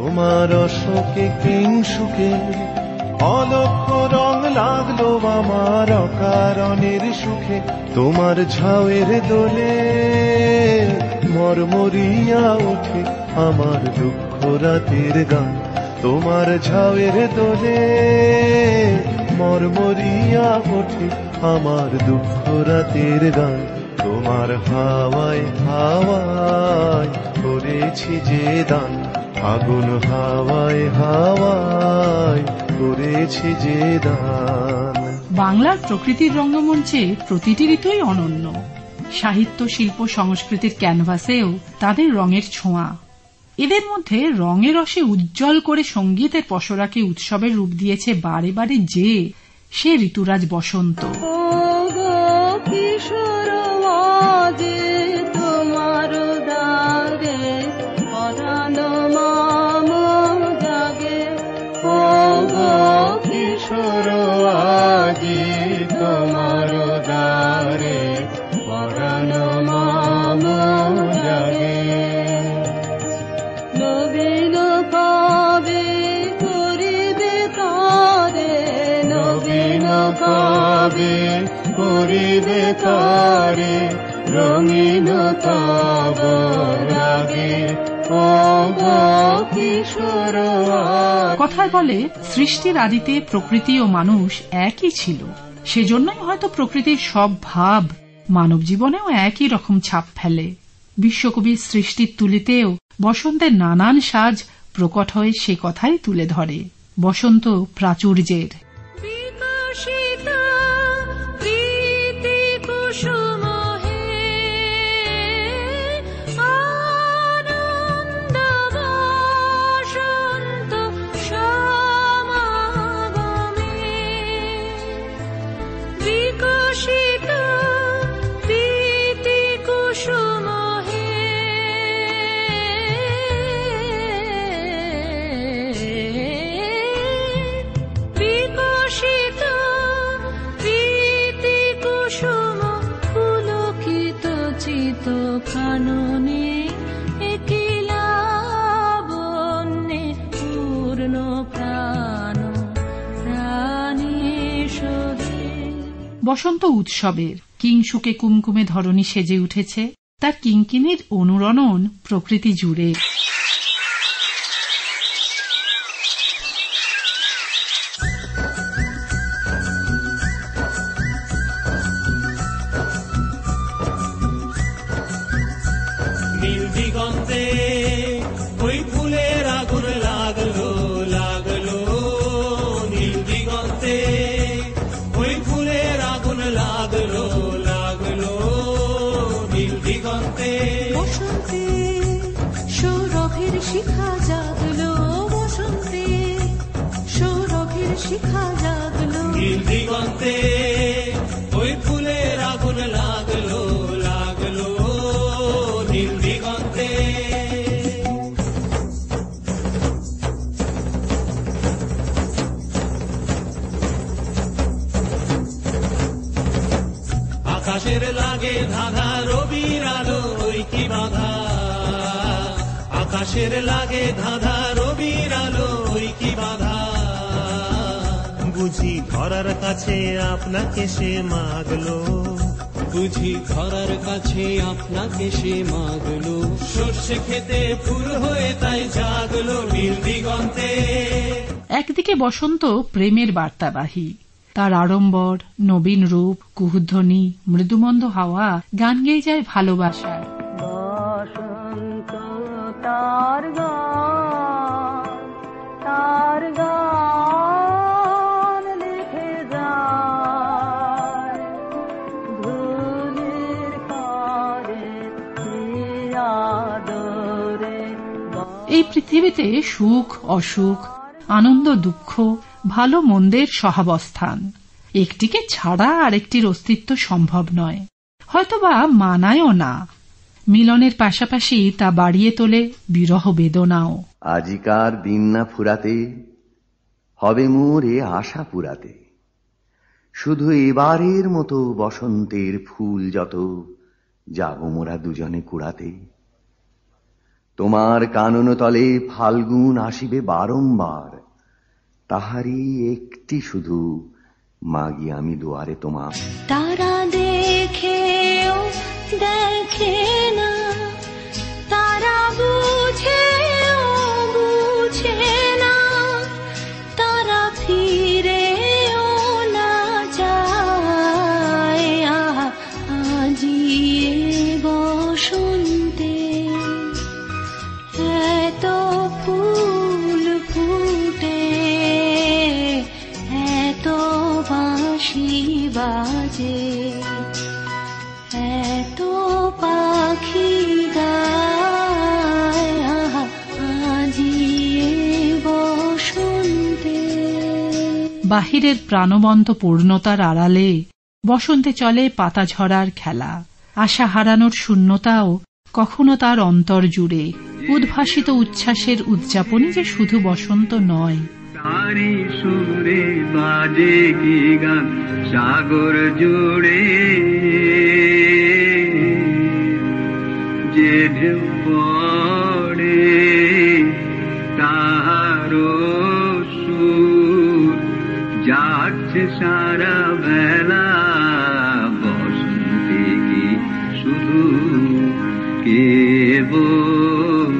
তোমার অশোকে কিংসুকে অলক্ষ্য রং লাগলো আমার অকারণের সুখে, তোমার ঝাউয়ের দোলে মরমরিয়া ওঠে আমার দুঃখ রাতের গান, তোমার ঝাউয়ের দোলে মরমরিয়া ওঠে আমার দুঃখ রাতের গান, তোমার হাওয়ায় হাওয়ায় করেছি যে দান, আগুন হাওয়ায় হাওয়ায় করেছি যে দান। বাংলার প্রকৃতির রঙ্গমঞ্চে প্রতিটি ঋতুই অনন্য। সাহিত্য, শিল্প, সংস্কৃতির ক্যানভাসেও তাদের রঙের ছোঁয়া। এদের মধ্যে রঙের রসে উজ্জ্বল করে সঙ্গীতের পসরাকে উৎসবের রূপ দিয়েছে বারে বারে যে সে ঋতুরাজ বসন্ত। করিবে তারে রঙিন তব রাগে ও গো কিশোর। কথায় বলে সৃষ্টির আদিতে প্রকৃতি ও মানুষ একই ছিল, সেজন্যই হয়তো প্রকৃতির সব ভাব মানব জীবনেও একই রকম ছাপ ফেলে। বিশ্বকবির সৃষ্টির তুলিতেও বসন্তের নানান সাজ প্রকট হয়ে সে কথাই তুলে ধরে। বসন্ত প্রাচুর্যের বসন্ত উৎসবের কিংসুকে কুমকুমে ধরণী সেজে উঠেছে তার কিঙ্কিণীর অনুরণন প্রকৃতি জুড়ে। নীল দিগন্তে ওই ফুলের আগুন লাগলো লাগলো, নীল দিগন্তে ওই ফুলের আগুন লাগলো লাগলো, নীল দিগন্তে বসন্তে সৌরভের শিখা জাগলো, বসন্তে সৌরভের শিখা জাগলো, নীল দিগন্তে ওই ফুলের আগুন লাগলো লাগলো, নীল দিগন্তে। আকাশের লাগে ধাঁধা রবির আলো ওই কি বাধা, আকাশের লাগে ধাঁধা রবির আলো ওই কি বাধা, বুঝি ধরার কাছে আপনাকে সে মাগলো, বুঝি ধরার কাছে আপনাকে সে মাগলো, সর্ষে খেতে ফুল হয়ে তাই জাগলো নীল দিগন্তে। একদিকে বসন্ত প্রেমের বার্তাবাহী, তার আড়ম্বর, নবীন রূপ, কুহুধ্বনি, মৃদুমন্দ হাওয়া গান গেয়ে যায় ভালোবাসার। বসন্ত তার গান, তার গান লিখে যায় ধুলির পরে আদরে। এই পৃথিবীতে সুখ অসুখ, আনন্দ দুঃখ, ভালো মন্দের সহাবস্থান, একটিকে ছাড়া আরেকটির অস্তিত্ব সম্ভব নয়, হয়তোবা মানায়ও না। মিলনের পাশাপাশি তা বাড়িয়ে তোলে বিরহ বেদনাও। আজিকার দিন না ফুরাতে হবে মোর এ আশা পুরাতে, শুধু এবারের মতো বসন্তের ফুল যত যাব মোরা দুজনে কুড়াতে। তোমার কানন তলে ফাল্গুন আসিবে বারংবার, তাহারই একটি শুধু মাগি আমি দুয়ারে তোমার। তারা দেখেও দেখে না, তারা বুঝেও বুঝে না, তারা ফিরেও না যায়। আজি বসন্তে এত ফুল ফুটে, এত বাঁশি বাজে, এত পাখি গায়, আজি বসন্তে। বাহিরের প্রাণবন্ত পূর্ণতার আড়ালে বসন্তে চলে পাতা ঝরার খেলা। আশা হারানোর শূন্যতাও কখনো তার অন্তর জুড়ে। উদ্ভাসিত উচ্ছ্বাসের উদযাপনই যে শুধু বসন্ত নয়। তারি সুরে বাজে কি গান সাগর জুড়ে, যে ঢেউ পড়ে তাহারও সুর যাচ্ছে সারা বেলা। বসন্তে কি শুধু কেবল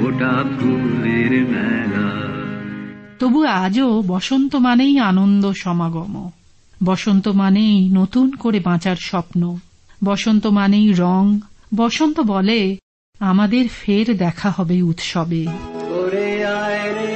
ওটা ফুলের মেলা। তবু আজও বসন্ত মানেই আনন্দ সমাগম, বসন্ত মানেই নতুন করে বাঁচার স্বপ্ন, বসন্ত মানেই রং। বসন্ত বলে আমাদের ফের দেখা হবে উৎসবে। ওরে আয় রে